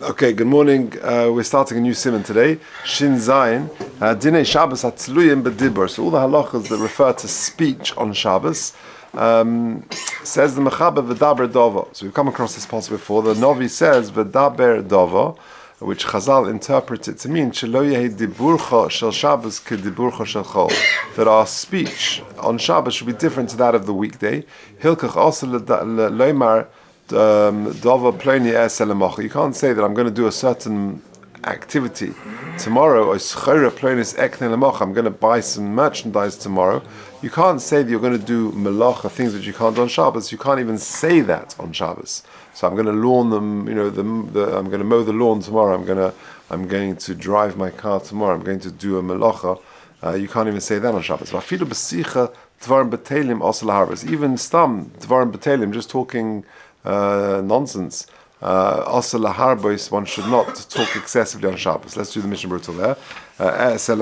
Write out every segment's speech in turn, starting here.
Okay, good morning. We're starting a new simon today. Shin Zayin, Dinei Shabbos Hatzluyim B'Dibur. So all the halachas that refer to speech on Shabbos, says the Mechaber V'daber Dovo. So we've come across this passage before. The Novi says V'daber Dovo, which Chazal interprets it to mean Shelo Yehi Diburcha Shel Shabbos K'Diburcha Shel Chol. That our speech on Shabbos should be different to that of the weekday. Hilkach also Leimar. You can't say that I'm going to do a certain activity tomorrow, I'm going to buy some merchandise tomorrow. You can't say that you're going to do melacha, things that you can't do on Shabbos. You can't even say that on Shabbos. So I'm going to lawn them, I'm going to mow the lawn tomorrow. I'm going to drive my car tomorrow. I'm going to do a melacha. You can't even say that on Shabbos. Even stam dvarim b'telim, just talking nonsense. Also laharbois, one should not talk excessively on Shabbos. Let's do the Mishnah brutal there. So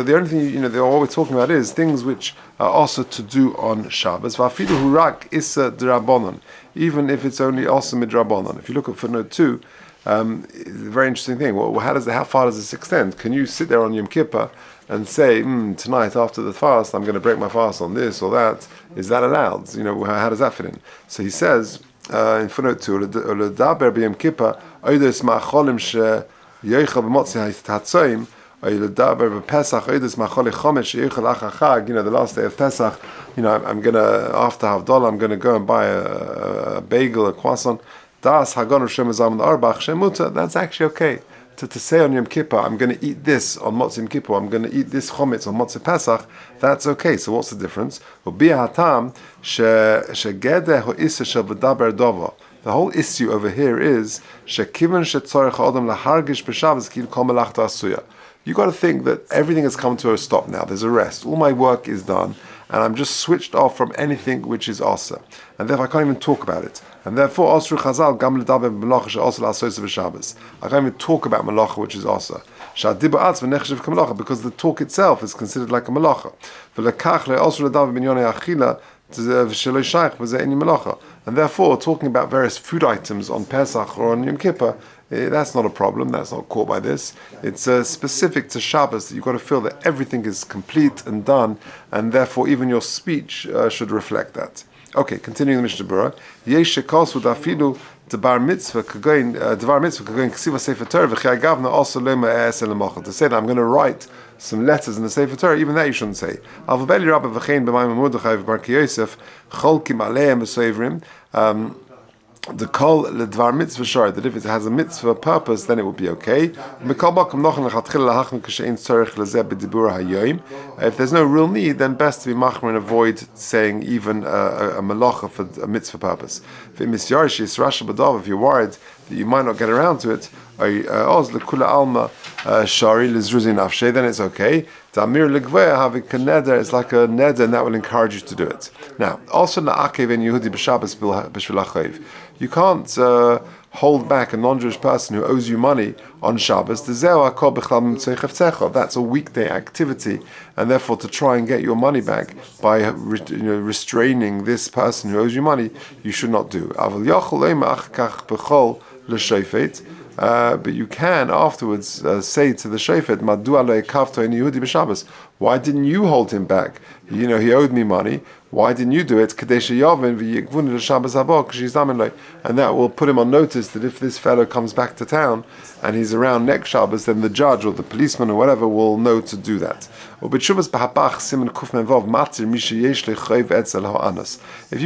the only thing what we're talking about is things which are also to do on Shabbos. Even if it's only also midrabanan. If you look at footnote 2, a very interesting thing. Well, how far does this extend? Can you sit there on Yom Kippur and say, tonight after the fast, I'm going to break my fast on this or that? Is that allowed? How does that fit in? So he says in footnote 2, "Ledaber b'Yom Kippur oidos ma'acholim sheyochel b'motzi hatzoim, ledaber b'Pesach oidos ma'acholi chomesh sheyochel achar chag." The last day of Pesach. I'm going to, after Havdalah, I'm going to go and buy a bagel, a croissant. Das Hagon Hashem Azam Arbach Shemuta. That's actually okay. To say on Yom Kippur, I'm going to eat this on Motzei Yom Kippur, I'm going to eat this chometz on Motzei Pesach, that's okay. So what's the difference? The whole issue over here is you got to think that everything has come to a stop now. There's a rest. All my work is done, and I'm just switched off from anything which is asa, and therefore I can't even talk about it. And therefore, Asru Chazal gam ledaber b'melacha she'asa la'asos b'Shabbos. I can't even talk about melacha which is asa. Sha'adibur atzma nechshev k'melacha, because the talk itself is considered like a melacha. V'lekach le'asru ledaber b'nyonei achila she'lo shaykh b'zeh eni melacha. And therefore, talking about various food items on Pesach or on Yom Kippur, that's not a problem. That's not caught by this. It's specific to Shabbos that you've got to feel that everything is complete and done, and therefore even your speech should reflect that. Okay, continuing the Mishnah Berurah. Yesh shekasu dafidu devar mitzvah kagoin ksiva sefer Torah v'chayagavna also lema e'esel lemachal. To say that I'm going to write some letters in the Sefer Torah, even that you shouldn't say. Avabeli Rabbi v'chein b'mayim Mordechai v'Bar Yosef cholkim aleim v'soivrim. The kol ledvar mitzvah shar, that if it has a mitzvah purpose, then it would be okay. If there's no real need, then best to be machmer and avoid saying even a malacha for a mitzvah purpose. If you're worried that you might not get around to it, then it's okay. It's like a neder, and that will encourage you to do it. Now, also you can't hold back a non-Jewish person who owes you money on Shabbos. That's a weekday activity, and therefore to try and get your money back by restraining this person who owes you money, you should not do. But you can afterwards say to the shofet, why didn't you hold him back? He owed me money. Why didn't you do it? And that will put him on notice that if this fellow comes back to town and he's around next Shabbos, then the judge or the policeman or whatever will know to do that. If you've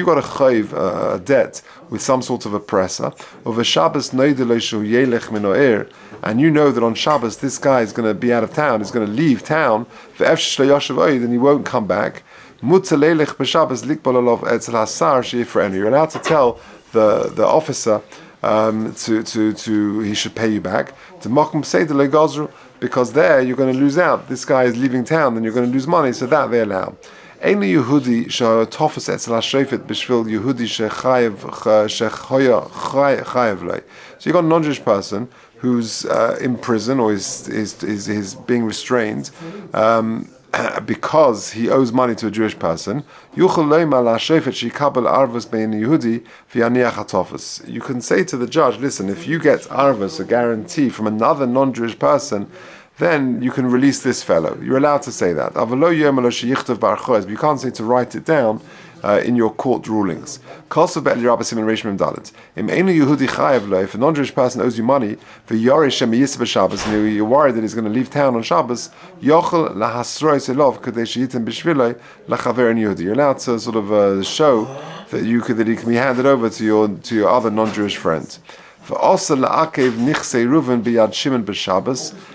got a chayv, a debt with some sort of oppressor, and you know that on Shabbos this guy is going to be out of town, he's going to leave town, then he won't come back. You're allowed to tell the officer he should pay you back. Because there you're going to lose out. This guy is leaving town, then you're going to lose money. So that they allow. So you got a non-Jewish person who's in prison or is being restrained. because he owes money to a Jewish person, you can say to the judge, listen, if you get arvus, a guarantee from another non-Jewish person, then you can release this fellow. You're allowed to say that. But you can't say to write it down in your court rulings. If a non-Jewish person owes you money, and you're worried that he's going to leave town on Shabbos, you're allowed to sort of show that that he can be handed over to your other non-Jewish friend.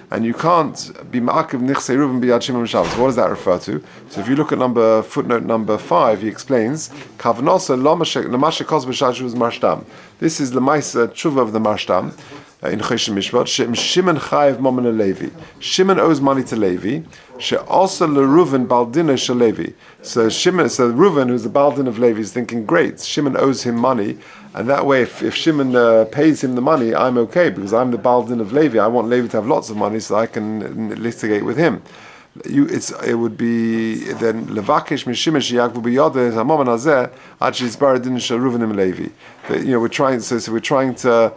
And you can't be ma'akev nichsei Reuven biyad Shimon b'Shabbos. What does that refer to? So if you look at footnote number 5, he explains, Kavnosa l'mashe kos b'shashuv's marshtam. This is the ma'isa tshuva of the marshtam in Choshen Mishpat. Shimon chayev momen Levi. Shimon owes money to Levi. She also leReuven baldina shel Levi. So Reuven, who's the baldin of Levi, is thinking, great, Shimon owes him money. And that way, if Shimon pays him the money, I'm okay, because I'm the baldin of Levi. I want Levi to have lots of money so I can litigate with him. It would be then levakish mishimon sheyakvu biyodeh hamomen hazeh ad sheizbar din shel Reuven im Levi. We're trying to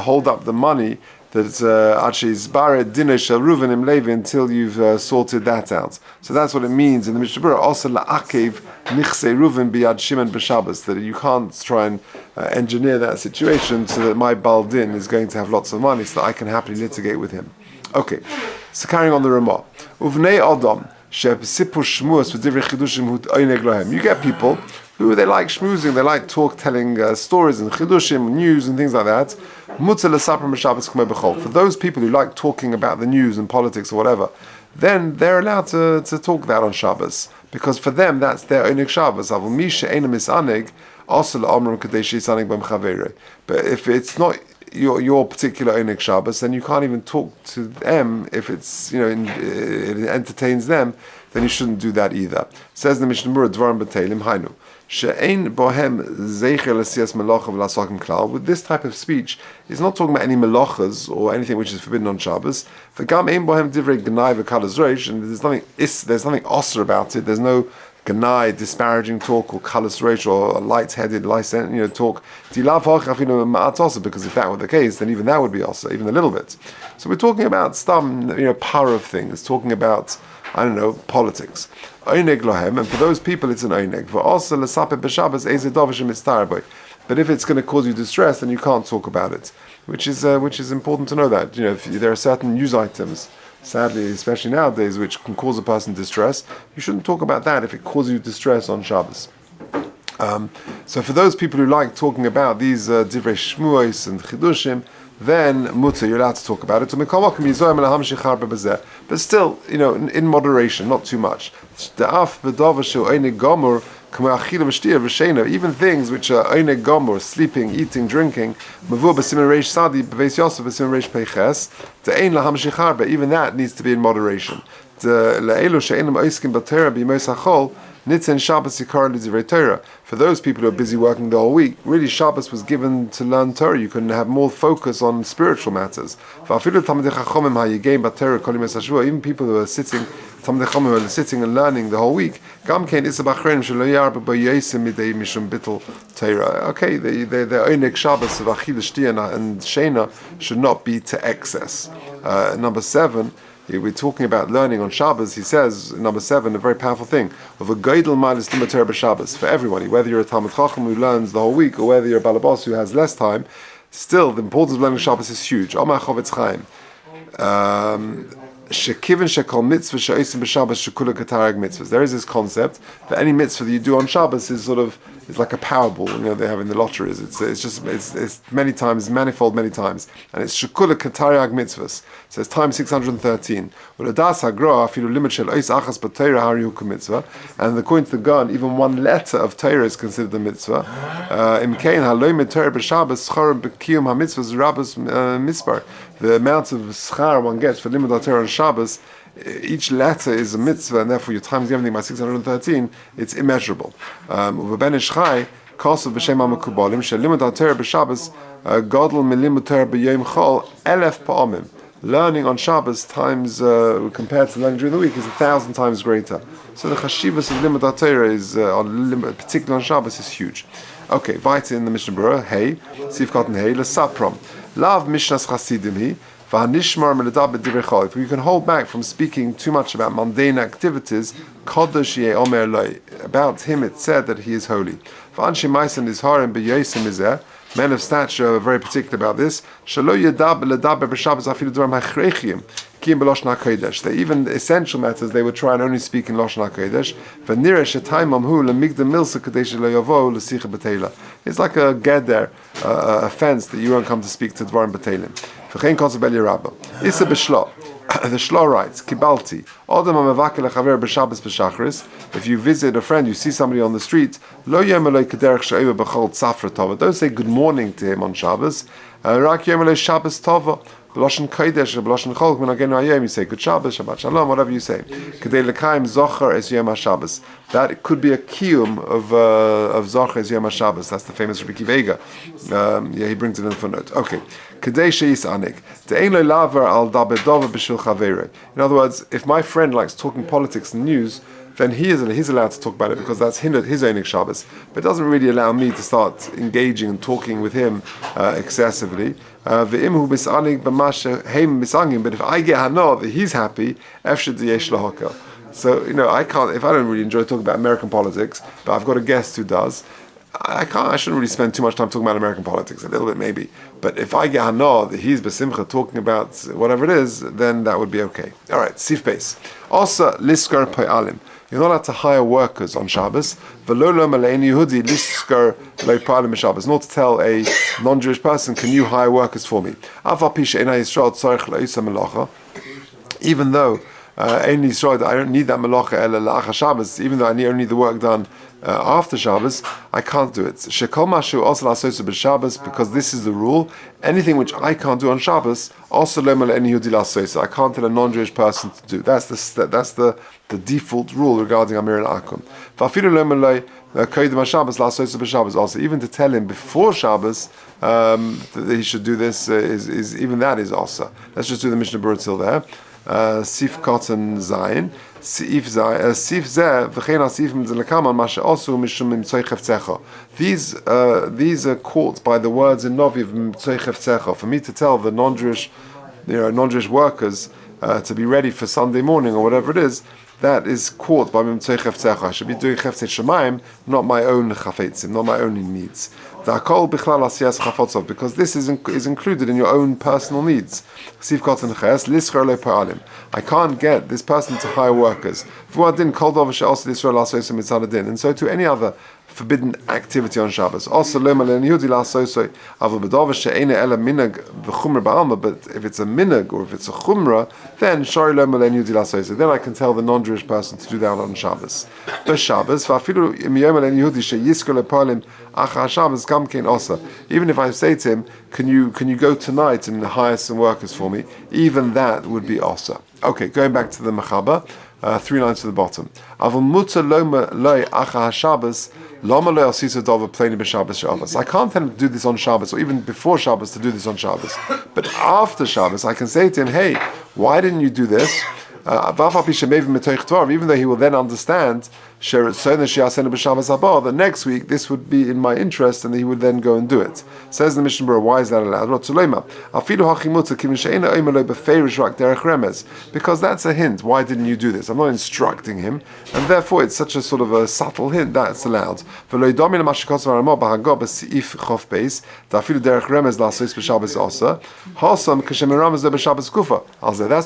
hold up the money that actually is bared dinner shel Reuven im Levi until you've sorted that out. So that's what it means in the Mishnah Berurah. Also la'akev nichsei Reuven biyad Shimon b'Shabbos, that you can't try and engineer that situation so that my baldin is going to have lots of money so that I can happily litigate with him. Okay, so carrying on the Ramah. Uvnei Adam she'sipur shmuos v'divrei chidushim hu oineg lohem. You get people who they like schmoozing, they like telling stories and chidushim, news and things like that. For those people who like talking about the news and politics or whatever, then they're allowed to talk that on Shabbos, because for them that's their onig Shabbos. But if it's not your particular onig Shabbos, then you can't even talk to them if it's it entertains them. Then you shouldn't do that either. Says the Mishnah Berurah, Dvarim B'Teilim Hainu. With this type of speech, he's not talking about any melachas or anything which is forbidden on Shabbos. And there's nothing osir about it. There's no ganai, disparaging talk, or kalas reish, or light-headed, talk. Because if that were the case, then even that would be osir, even a little bit. So we're talking about some, power of things, talking about, politics. Oineg lohem, and for those people it's an oineg. But if it's going to cause you distress, then you can't talk about it, which is important to know that. If there are certain news items, sadly, especially nowadays, which can cause a person distress, you shouldn't talk about that if it causes you distress on Shabbos. So for those people who like talking about these divrei shmuos and chidushim, then mutter, you're allowed to talk about it. But still, in moderation, not too much. Even things which are oineg gomor, sleeping, eating, drinking, even that needs to be in moderation. For those people who are busy working the whole week, really Shabbos was given to learn Torah. You can have more focus on spiritual matters. Even people who are sitting and learning the whole week, okay, their oineg Shabbos of Achil Shtia and Shena should not be to excess. Number 7, we're talking about learning on Shabbos. He says, number 7, a very powerful thing, of a geidel malis limud Torah b'Shabbos, for everybody, whether you're a Talmid Chacham who learns the whole week, or whether you're a Balabos who has less time, still the importance of learning Shabbos is huge. Omar Chovetz Chaim. There is this concept that any mitzvah that you do on Shabbos is it's like a Powerball, they have in the lotteries. It's many times, manifold many times, and it's shekula katariag mitzvahs. So it's times 613. And according to the Gan, even one letter of Torah is considered a mitzvah. The amount of schar one gets for limud Torah on Shabbos, each letter is a mitzvah, and therefore you times everything by 613, it's immeasurable. V'ben Ish Chai, Kosav b'shem ha'mekubalim, she'limud Torah b'Shabbos, godel milimud Torah b'yom chol, 1,000 pa'amim. learning on Shabbos times compared to learning during the week is 1,000 times greater. So the chashivas of limud HaTorah is particularly on Shabbos is huge. Okay, weiter in the Mishnah Berurah. Hey, Sif Katan Hey, Lesaprom. Lav Mishnas Chasidim Hi. If we can hold back from speaking too much about mundane activities, about him it said that he is holy. Men of stature are very particular about this. They even essential matters they would try and only speak in Lashon HaKodesh. It's like a geder, offense that you won't come to speak to Dvarim B'Teilim. Issa b'shlo. The Shlo writes, Kibalti, if you visit a friend, you see somebody on the street, don't say good morning to him on Shabbos. B'loshen kodesh, b'loshen cholk, you say good Shabbos, Shabbat Shalom, whatever you say. Kedei l'kaim zocher es yom HaShabbos. That could be a kiyum of zocher es yom HaShabbos. That's the famous Rabbi Kiva. He brings it in the footnote. Okay. Kedei she'is anik. De'ein lo laver al daber dover b'shul chaverei. In other words, if my friend likes talking politics and news, then he's allowed to talk about it because that's hindered his own Shabbos. But it doesn't really allow me to start engaging and talking with him excessively. But if I get hana that he's happy, so I can't. If I don't really enjoy talking about American politics, but I've got a guest who does, I shouldn't really spend too much time talking about American politics. A little bit maybe, but if I get hana that he's besimcha talking about whatever it is, then that would be okay. All right, sif base. Also, liskar po'alim. You're not allowed to hire workers on Shabbos. Nor to tell a non-Jewish person, can you hire workers for me? Even though I don't need that melacha Shabbos, even though I only need the work done after Shabbos, I can't do it. Because this is the rule. Anything which I can't do on Shabbos, also I can't tell a non-Jewish person to do. That's the default rule regarding Amir and Akum. Also, even to tell him before Shabbos that he should do this is even that is also. Let's just do the Mishnah Berurah till there. Sif Cotton Zayin. Sif Zeh v'chein asifim zelekaman mashe osu mishum mimtzoi chefzecha. These are caught by the words in Novi of mimtzoi chefzecha. For me to tell the non-Jewish workers to be ready for Sunday morning or whatever it is, that is caught by mimtzoi chefzecha. I should be doing cheftzei shemayim, not my own chafetzim, not my own needs. Because this is included in your own personal needs. I can't get this person to hire workers. And so to any other forbidden activity on Shabbos. Also, but if it's a minhag or if it's a chumrah, then then I can tell the non-Jewish person to do that on Shabbos. Even if I say to him, can you go tonight and hire some workers for me? Even that would be also. Okay, going back to the Mechaba, 3 lines to the bottom. I can't tell him to do this on Shabbos, or even before Shabbos to do this on Shabbos. But after Shabbos, I can say to him, hey, why didn't you do this? Even though he will then understand that next week this would be in my interest and he would then go and do it. Says the Mishnah Berurah, why is that allowed? Because that's a hint. Why didn't you do this? I'm not instructing him, and therefore it's such a sort of a subtle hint that's allowed. That's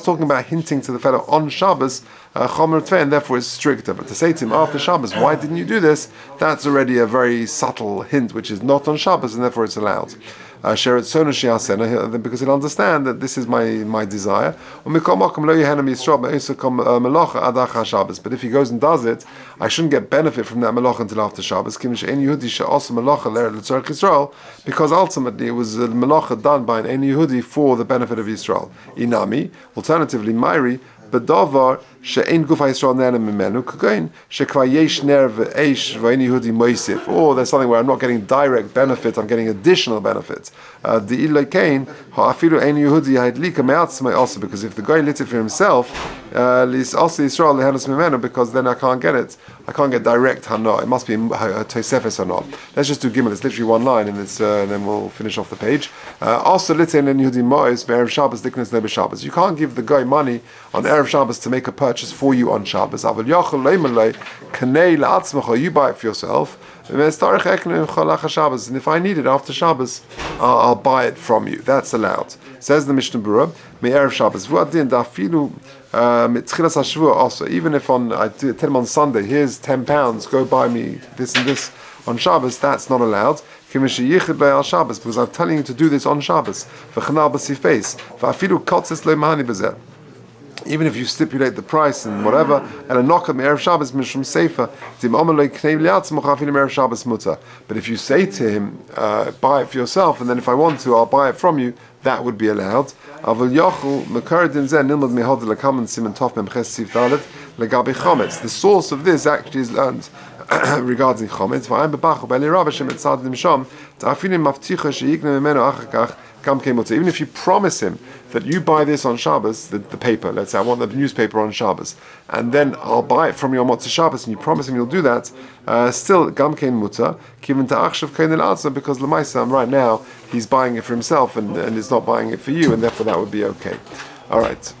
talking about hinting to the fellow on Shabbos, and therefore it's stricter. But to say to him after Shabbos, why didn't you do this? That's already a very subtle hint, which is not on Shabbos, and therefore it's allowed. Because he'll understand that this is my desire. But if he goes and does it, I shouldn't get benefit from that melacha until after Shabbos. Because ultimately it was a melacha done by an Ein Yehudi for the benefit of Yisrael. Inami, alternatively, Mairi, Bedavar she'ein gufa Yisrael nehena mimenu kagoin shekvar yesh ner ve'esh ve'eni Yehudi moisif. Or there's something where I'm not getting direct benefit, I'm getting additional benefit. The ilokein ha'afilu ein Yehudi ha'idlika me'atzmai also, because if the guy lit it for himself, also Yisrael lehenas mimenu, because then I can't get it. I can't get direct hana. It must be a tosefes hana. Let's just do gimel. It's literally one line, and then we'll finish off the page. Also, litin and Yehudi mois be'erev Shabbos diknas nebe Shabbos. You can't give the guy money on erev Shabbos to make a purchase for you on Shabbos. Aval yachol leimalei kanei la'atzmacha. You buy it for yourself. And if I need it after Shabbos, I'll buy it from you. That's allowed. Says the Mishnah Berurah, me'erev Shabbos. Also, even if I tell him on Sunday, here's £10, go buy me this and this on Shabbos, that's not allowed. Because I'm telling you to do this on Shabbos. Even if you stipulate the price and whatever, and a knocker me'erev Shabbos mishum seifa, but if you say to him, buy it for yourself, and then if I want to, I'll buy it from you, that would be allowed. The source of this actually is learned regarding chometz. Even if you promise him that you buy this on Shabbos, the paper, let's say I want the newspaper on Shabbos, and then I'll buy it from you on Motzei Shabbos, and you promise him you'll do that, still gam kein mutter, given to achshav kein el-atza, because l'maisa right now he's buying it for himself and is not buying it for you, and therefore that would be okay. All right.